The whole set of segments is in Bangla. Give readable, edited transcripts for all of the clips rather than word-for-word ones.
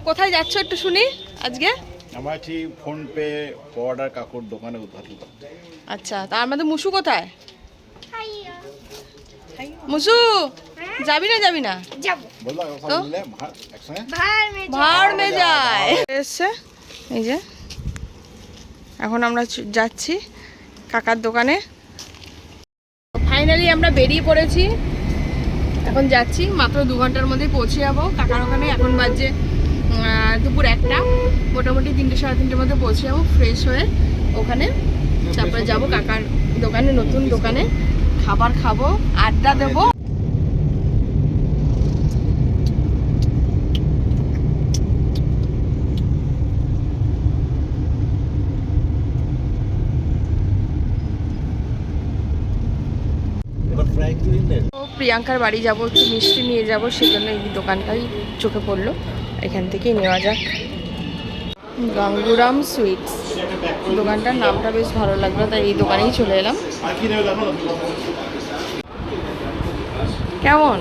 কোথায় যাচ্ছ একটু শুনি আজকে? আমরা আছি ফোন পে অর্ডার কাকুর দোকানে উদ্ঘাটন করতে। আচ্ছা, তার মধ্যে মুসু কোথায়? মুসু যাবি না যাবি না? ভাড় মে যায় এসছে। এই যে এখন আমরা যাচ্ছি কাকার দোকানে। ফাইনালি আমরা বেরিয়ে পড়েছি, এখন যাচ্ছি। মাত্র 2 ঘন্টার মধ্যে পৌঁছে যাবো কাকার ওখানে। এখন বাজে দুপুর 1টা, মোটামুটি 3টে সাড়ে 3টের মধ্যে পৌঁছে যাবো ফ্রেশ হয়ে ওখানে। তারপরে যাবো কাকার দোকানে, নতুন দোকানে খাবার খাবো, আড্ডা দেবো। প্রিয়াঙ্কার বাড়ি যাব, একটু মিষ্টি নিয়ে যাব, সেজন্য এই দোকানটাই চোখে পড়লো। এখান থেকেই নেওয়া যাক। গাঙ্গুরাম সুইটস দোকানটার নামটা বেশ ভালো লাগলো, তাই এই দোকানেই চলে এলাম। কেমন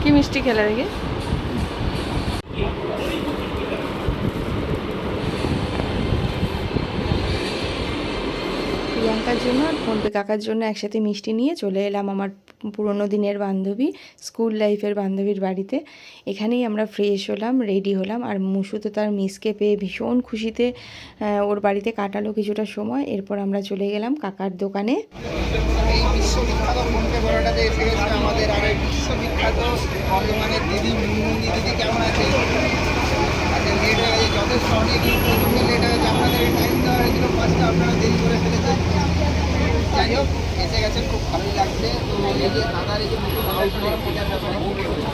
কি মিষ্টি খেলে দেখি? প্রিয়াঙ্কার জন্য আর ফোনপে কাকার জন্য একসাথে মিষ্টি নিয়ে চলে এলাম আমার পুরনো দিনের বান্ধবী, স্কুল লাইফের বান্ধবীর বাড়িতে। এখানেই আমরা ফ্রেশ হলাম, রেডি হলাম। আর মুসু তো তার মিসকে পেয়ে ভীষণ খুশিতে ওর বাড়িতে কাটালো কিছুটা সময়। এরপর আমরা চলে গেলাম কাকার দোকানে। এই বিশ্ববিখ্যাত ফোনপে বড়াটাতে এসে গেছে আমাদের আর এই বিশ্ববিখ্যাত বর্ধমানের দিদি মুন্নি দিদি। কেমন আছে? আচ্ছা, লেট হয়ে গেছে যথেষ্ট, অনেক প্রচণ্ড লেট হয়ে গেছে। আপনাদের টাইম দেওয়া হয়েছিল 5টা, আপনারা দেরি করে ফেলেছেন। যাই হোক, এসে গেছেন, খুব ভালোই লাগছে। তো এই যে দাদার এই যে নতুন আউটলেট, এটার ব্যাপারে কি বলবেন?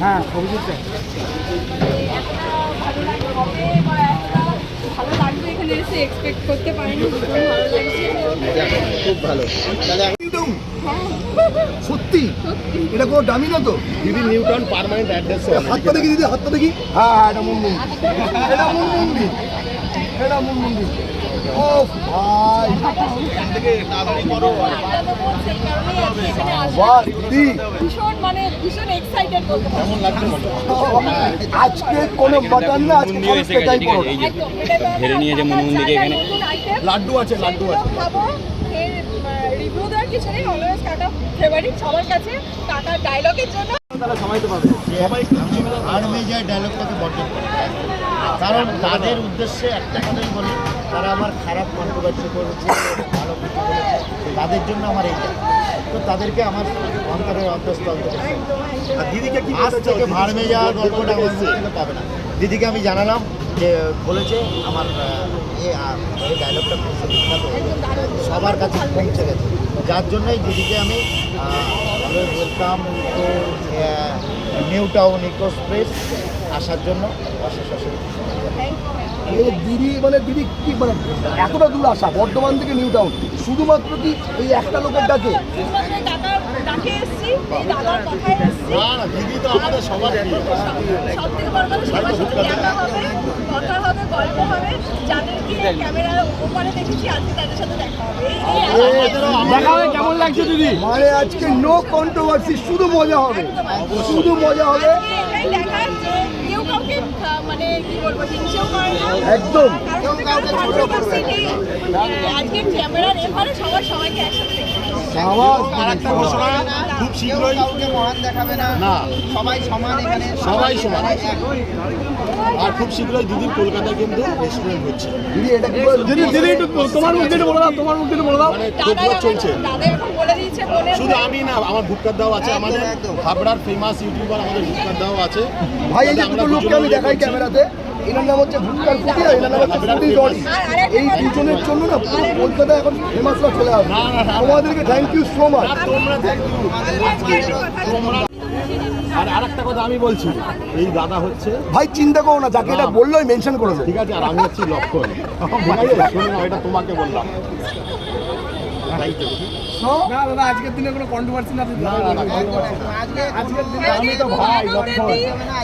হ্যাঁ, অভিজিৎ ভালো লাগবে এখানে এসে, এক্সপেক্ট করতে পারিনি, ভীষণ ভালো লাগছে, খুব ভালো। সত্যি এটা কোনো দামি না তো দিদি নিউটন পার্মানেন্ট অ্যাড্রেস। হাতটা দেখি দিদি, হাতটা দেখি। হ্যাঁ, এটা মুনমুন, এটা মুনমুন্দি, এটা মুনমুন্দি। ও ভাই, তাড়াতাড়ি করো। বাহ দিদি, ভীষণ এক্সাইটেড বলতে পারি। কেমন লাগছে? আজকে কোনো বাটার না, আজকে খালি পেটাই পড়ো। ঘেরে নিয়ে যে মুনমুন্দিকে এখানে লাড্ডু আছে, লাড্ডু আছে। খাবো, রিভিউ দেওয়ার কিছু নেই, অলওয়েজ কাকা ফেভারিট সবার কাছে। কাকার ডায়লগের জন্য সবাই আর্মে যায় ডায়লগটাকে বর্জন করে, কারণ তাদের উদ্দেশ্যে একটা কথাই বলি, তারা আমার খারাপ কন্ট্রোভার্সি করেছে, ভালো কিছু করেছে, তাদের জন্য আমার এইটা। তো তাদেরকে আমার অন্তরের অন্তঃস্থল থেকে, আর দিদিকে কি আজ থেকে ভাড়মে যাওয়ার গল্পটা আমার মুখ থেকে পাবে না। দিদিকে আমি জানালাম যে বলেছে আমার এই ডায়লগটা খুব বিখ্যাত, সবার কাছে পৌঁছে গেছে, যার জন্যই দিদিকে আমি ওয়েলকাম টু নিউ টাউন ইকোস্পেস আসার জন্য অশেষ অশেষ। দিদি মানে দিদি কি মানে এতটা দূর আসা বর্ধমান থেকে নিউ টাউন শুধুমাত্র কি এই একটা লোকের ডাকে? না না, দিদি তো আমাদের সবার প্রিয়। কেমন লাগছে দিদি? মানে আজকে নো কন্ট্রোভার্সি, শুধু মজা হবে, শুধু মজা হবে একদম। আরেকটা ঘোষণা, খুব শীঘ্রই মহান দেখাবে না, সবাই সমান এখানে, সবাই সমান। আর খুব শীঘ্রই দিদির কলকাতায় কিন্তু রেস্টুরেন্ট হচ্ছে। দিদি এটা কি দিদি, দিদি একটু তোমার মুখ দিয়ে বলে দাও, তোমার মুখ দিয়ে বলে দাও। মানে তোমরা চলছে, শুধু আমি না, আমার ভুটকার দাও আছে, আমাদের হাবড়ার ফেমাস ইউটিউবার আমাদের ভুটকার দাও আছে। ভাই এই যে দুটো লোককে আমি দেখাই ক্যামেরাতে, এনার নাম হচ্ছে ভুটকার ফুটি, আর এনার নাম হচ্ছে ফুটি জনি। এই দুজনের জন্য না পুরো কলকাতায় এখন ফেমাসরা চলে আসবে। আমাদেরকে থ্যাংক ইউ সো মাচ। তোমরা থ্যাংক ইউ। তোমরা আর আরেকটা কথা আমি বলছি, এই দাদা হচ্ছে, ভাই চিন্তা করো না, যাকে এটা বললোই মেনশন করে দেবো, ঠিক আছে? আর আমি হচ্ছি লক্ষণ, ঠিক আছে? শুনে না, এটা তোমাকে বললাম। না দাদা, আজকের দিনে কোনো কন্ট্রোভার্সি না। আজকের দিনে আমি তো ভাই লক্ষণ,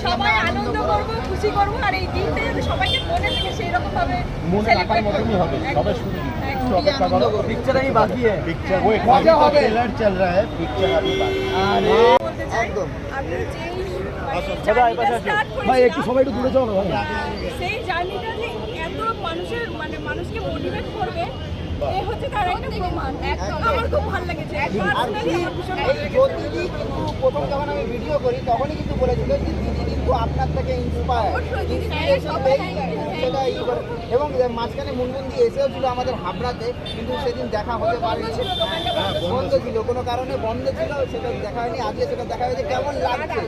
সবাই আনন্দ করবো, খুশি করবো, আর এই দিনটা যাতে সবাইকে মনে থেকে সেই রকম ভাবে মনে রাখার মতনই হবে। সবে শুনি, একটু অপেক্ষা করো, পিকচার ही बाकी है, পিকচার ওই মজা হবে, ট্রেলার চল रहा है, পিকচার अभी बाकी। একদম আপনি যেই ভাই একটু সবাই একটু দূরে যাও না ভাই। সেই জার্নিটা যে এত মানুষের মানে মানুষকে মোটিভেট করবে এই হচ্ছে তার একটা প্রমাণ। আমার খুব ভালো লেগেছে। পার্সোনালি আমার ভীষণ ভালো লেগেছে। জ্যোতিদি কিন্তু প্রথম যখন আমি ভিডিও করি তখনই কিন্তু বলেছিল যে দিদি কিন্তু আপনার থেকে ইন্সপায়ার অবশ্যই দিদি সবাই এবং মাঝখানে মুনমুন্দি এসেও ছিল আমাদের হাবড়াতে, কিন্তু সেদিন দেখা হতে পারেনি, বন্ধ ছিল, কোনো কারণে বন্ধ ছিল, সেটা দেখা হয়নি। আজকে সেটা দেখা হয়েছে। কেমন লাগছে?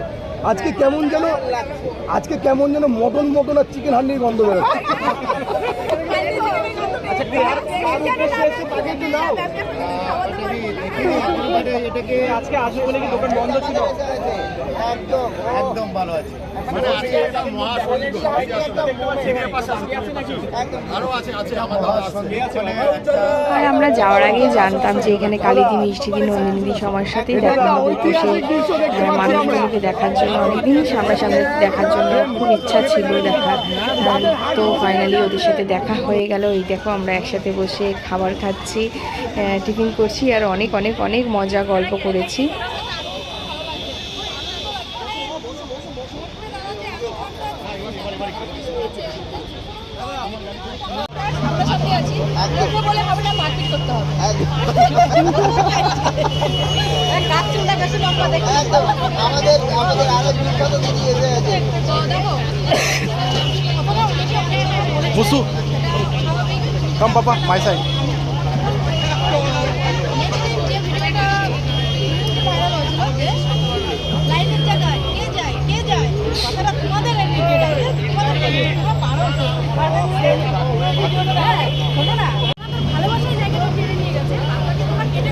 আজকে কেমন যেন মটন আর চিকেন হান্ডির গন্ধ বেরোচ্ছে। এটাকে আজকে আসবে বলে কি দোকান বন্ধ ছিল? একদম একদম ভালো আছে, মানে আজকে একটা মহাসংযোগ। আরো আছে আমাদের সঙ্গে আর আমরা যাওয়ার আগেই জানতাম যে এখানে কালিদি মিষ্টিদি নন্দিনীদি সবার সাথেই দেখা হবে, তো সেই মানুষগুলোকে দেখার জন্য অনেকদিন সামনাসামনি দেখার জন্য খুব ইচ্ছা ছিল দেখার। তো ফাইনালি ওদের সাথে দেখা হয়ে গেল। এই দেখো আমরা একসাথে বসে খাবার খাচ্ছি, টিফিন করছি আর অনেক অনেক অনেক মজা গল্প করেছি। বলে হবে না, মারপিট করতে হবে। আমাদের আরো বিখ্যাত দিদি এসে আছে। মুসু কাম পাপা মাই সাইড। লাইনের জায়গায় কে যায় কথাটা তোমাদের শোনো না, ভালোবাসার জায়গাটা কেড়ে নিয়ে গেছে। আপনাকে তোমার কেটে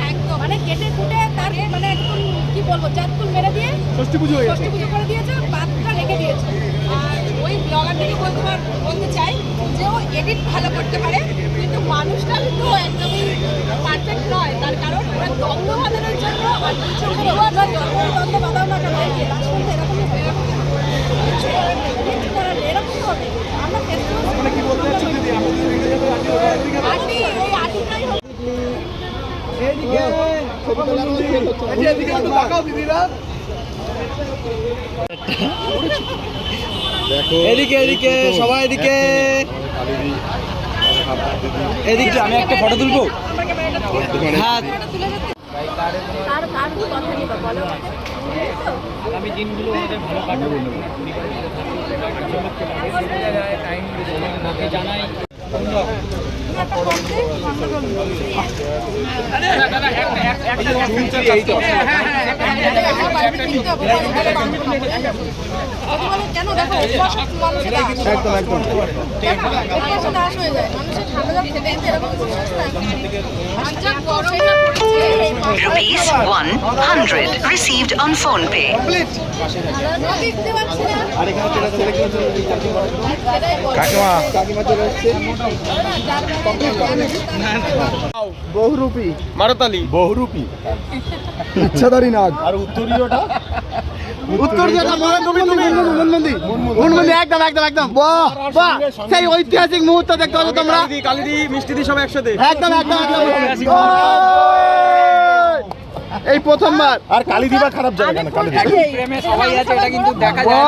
একদম মানে কেটে কুটে তার মানে একদম কি বলবো চাঁদপুর মেরে দিয়ে ষষ্ঠী পুজো করে দিয়েছে, বাদটা রেখে দিয়েছে। আর ওই ব্লগারটাকে বলতে চাই যে ও এডিট ভালো করতে পারে, কিন্তু মানুষটা কিন্তু একদমই পারফেক্ট নয়। তার কারণ ওরা দ্বন্দ্ব বাঁধানোর জন্য আর দ্বন্দ্ব বাঁধাও না কেন এই যে লাস্ট পর্যন্ত এরকমই হয়ে গেল। এরকম হবে আমরা আটি ওই আটিটাই হবে। এদিকে সবাই এদিকে আমি একটা ফটো তুলবো। হ্যাঁ তার কথা নেই বলো আমি দিনগুলো আমাদের ভালো কাটবে জানাই। কেন দেখো একদম একদম দাস হয়ে যায় মানুষের ঠান্ডা খেতে এরকম Rupees 100 received on phone pay. দেখতে পাচ্ছি না কাকিমা চলে এসছে। বহুরূপী মারতালি বহুরূপী ইচ্ছাধারী নাগ। আর উত্তরীয়টা মুনমুন্দি একদম বাহ বাহ, সেই ঐতিহাসিক মুহূর্ত দেখতে পাচ্ছ তোমরা। কালিদি মিষ্টিদি সব একসাথে একদম এই প্রথমবার। আর কালীদিবা খারাপ জায়গা কেন? কালীদিবা প্রেমে সবাই আছে, এটা কিন্তু দেখা যায়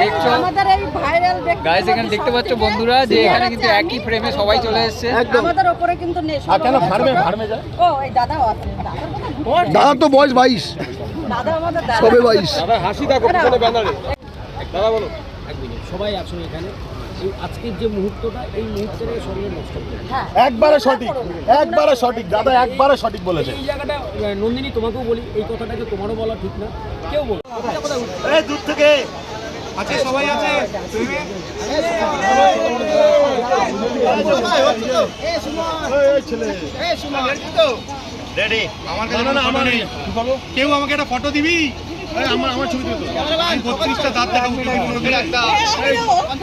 দেখছো আমাদের এই ভাইরাল গাইস, এখানে দেখতে পাচ্ছ বন্ধুরা যে এখানে কিন্তু একই ফ্রেমে সবাই চলে এসেছে। আমাদের উপরে কিন্তু নেই। আর কেন ফার্মে যায়? ও এই দাদাও আছে। দাদার তো বয়স 22, দাদা আমাদের দাদা সবে 22। দাদা হাসি দেখো পিছনে ব্যানারে। দাদা বলো। সবাই আসুন এখানে। এই আজকের যে মুহূর্তটা, এই মুহূর্তটাকে সঙ্গে নষ্ট করে একবারে সঠিক দাদা, একবারে সঠিক বলেছে। এই জায়গাটা নন্দিনী, তোমাকেও বলি এই কথাটাকে, তোমারও বলা ঠিক না, কেউ বলো এই দূর থেকে আছে সবাই আছে। রেডি আমার কাছে না আমার নেই। কেউ আমাকে একটা ফটো দিবি? আমার ছবি তুলতো। আমি 32টা দাঁত দেখা উঠলো একটা।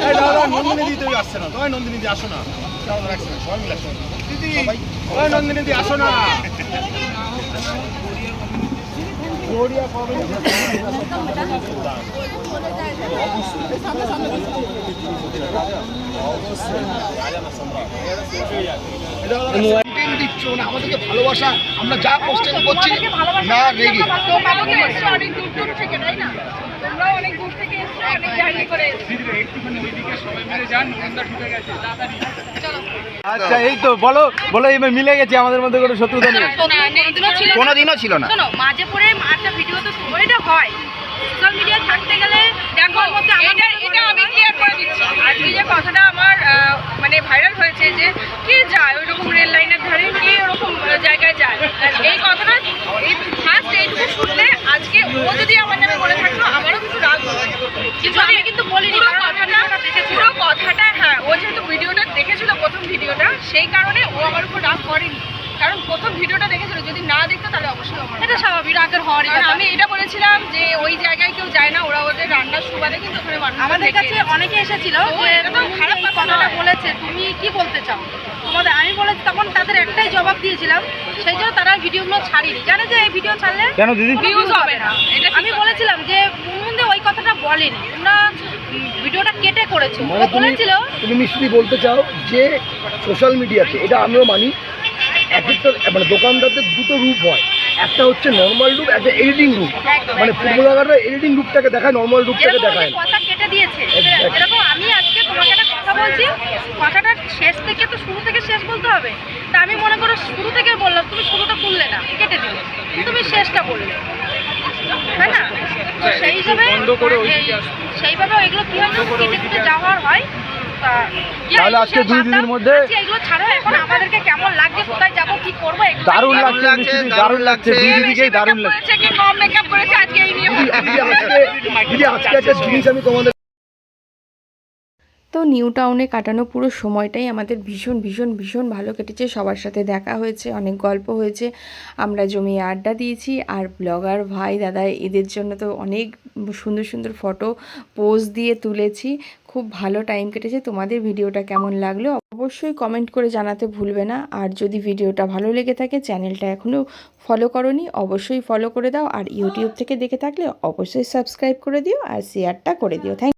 এই দাদা নন্দিনী দিতে আসছে না। তোমায় নন্দিনী দি আসো না। কেমন লাগছে? সবাই মিলে আসো। দিদি ওই নন্দিনী দি আসো না। কন্টেন্ট দিচ্ছ না আমাদেরকে ভালোবাসা, আমরা যা কোশ্চেন করছি না রেগে তোমাদেরকে এসছো অনেক দূর দূর থেকে, তাই না? তোমরাও অনেক দূর থেকে এসছো, অনেক জার্নি করে এসছো। আচ্ছা এই তো বলো বলো এই মিলে গেছে আমাদের মধ্যে কোনো শত্রুতা নেই। কোনোদিনও ছিল না। শোনো, মাঝে পড়ে একটা ভিডিও তো এটা হয়, সোশ্যাল মিডিয়া থাকতে গেলে দেখো এটা আমি ক্লিয়ার করে দিচ্ছি। আজকে যে কথাটা আমার মানে ভাইরাল হয়েছে যে কে যায় ওইরকম রেল লাইনের ধারে, কে ওরকম জায়গায় যায়, আর এই কথাটা এই ফার্স্ট এইটুকু শুনলে আজকে ও যদি আমার নামে বলে থাকতো আমারও কিছু রাগ হতো, কিন্তু আমি কিন্তু বলিনি, কারণ পুরো কথাটা হ্যাঁ ও যেহেতু ভিডিওটা দেখেছিল প্রথম ভিডিওটা, সেই কারণে ও আমার উপর রাগ করেনি, কারণ প্রথম ভিডিওটা দেখেছিল, যদি না দেখতো তাহলে অবশ্যই আমার এটা স্বাভাবিক রাগের হওয়ারই কথা। আমি এটা বলেছিলাম যে ওই জায়গায় কেউ যায় না, ওরা ওদের রান্নার সুবাদে কিন্তু ওখানে আমাদের কাছে অনেকে এসেছিল যে খারাপ কথাটা বলেছে, তুমি কি বলতে চাও তোমাদের, আমি বলেছি তখন তাদের একটাই জবাব দিয়েছিলাম, সেই জন্য তারা ভিডিওগুলো ছাড়িনি, জানে যে এই ভিডিও ছাড়লে কেন দিদি ভিউজ হবে না। আমি বলেছিলাম যে মুনমুন্দে ওই কথাটা বলেনি, তোমরা ভিডিওটা কেটে করেছো, ও বলেছিল। তুমি নিশ্চয়ই বলতে চাও যে সোশ্যাল মিডিয়াতে, এটা আমিও মানি, এক একটা মানে দোকানদারদের দুটো রূপ হয়, একটা হচ্ছে নর্মাল রূপ, একটা এডিটিং রূপ, মানে ফুটবলাররা এডিটিং রূপটাকে দেখায়, নর্মাল রূপটাকে দেখায় না। কথা কেটে দিয়েছে, যেরকম আমি আজকে তোমাকে একটা কথা বলছি, কথাটা শেষ থেকে তো শুরু থেকে শেষ বলতে হবে, তা আমি মনে করো শুরু থেকে বললাম, তুমি শুরুটা তুললে না, কেটে দিলে, তুমি শেষটা বললে, তাই না? তো সেই হিসাবে সেইভাবে এগুলো কি হয়, কেটে কেটে যাওয়ার হয়। তাহলে আজকে 2 দিনের মধ্যে এগুলো ছাড়ো, এখন আমাদেরকে কেমন লাগছে, কোথায় যাবো, কি করবো, দারুণ লাগছে মিষ্টি, দারুণ লাগছে, দিদিকেই দারুণ লাগছে। কি কম মেকআপ করেছে আজকে এই নিয়ে দিদি আজকে একটা জিনিস আমি তোমাদের তো নিউ টাউনে কাটানো পুরো সময়টাই আমাদের ভীষণ ভীষণ ভীষণ ভালো কেটেছে। সবার সাথে দেখা হয়েছে, অনেক গল্প হয়েছে, আমরা জমিয়ে আড্ডা দিয়েছি। আর ব্লগার ভাই দাদা এদের জন্য তো অনেক সুন্দর সুন্দর ফটো পোজ দিয়ে তুলেছি। খুব ভালো টাইম কেটেছে। তোমাদের ভিডিওটা কেমন লাগলো অবশ্যই কমেন্ট করে জানাতে ভুলবে না। আর যদি ভিডিওটা ভালো লেগে থাকে, চ্যানেলটা এখনও ফলো করোনি অবশ্যই ফলো করে দাও। আর ইউটিউব থেকে দেখে থাকলে অবশ্যই সাবস্ক্রাইব করে দিও আর শেয়ারটা করে দিও। থ্যাংক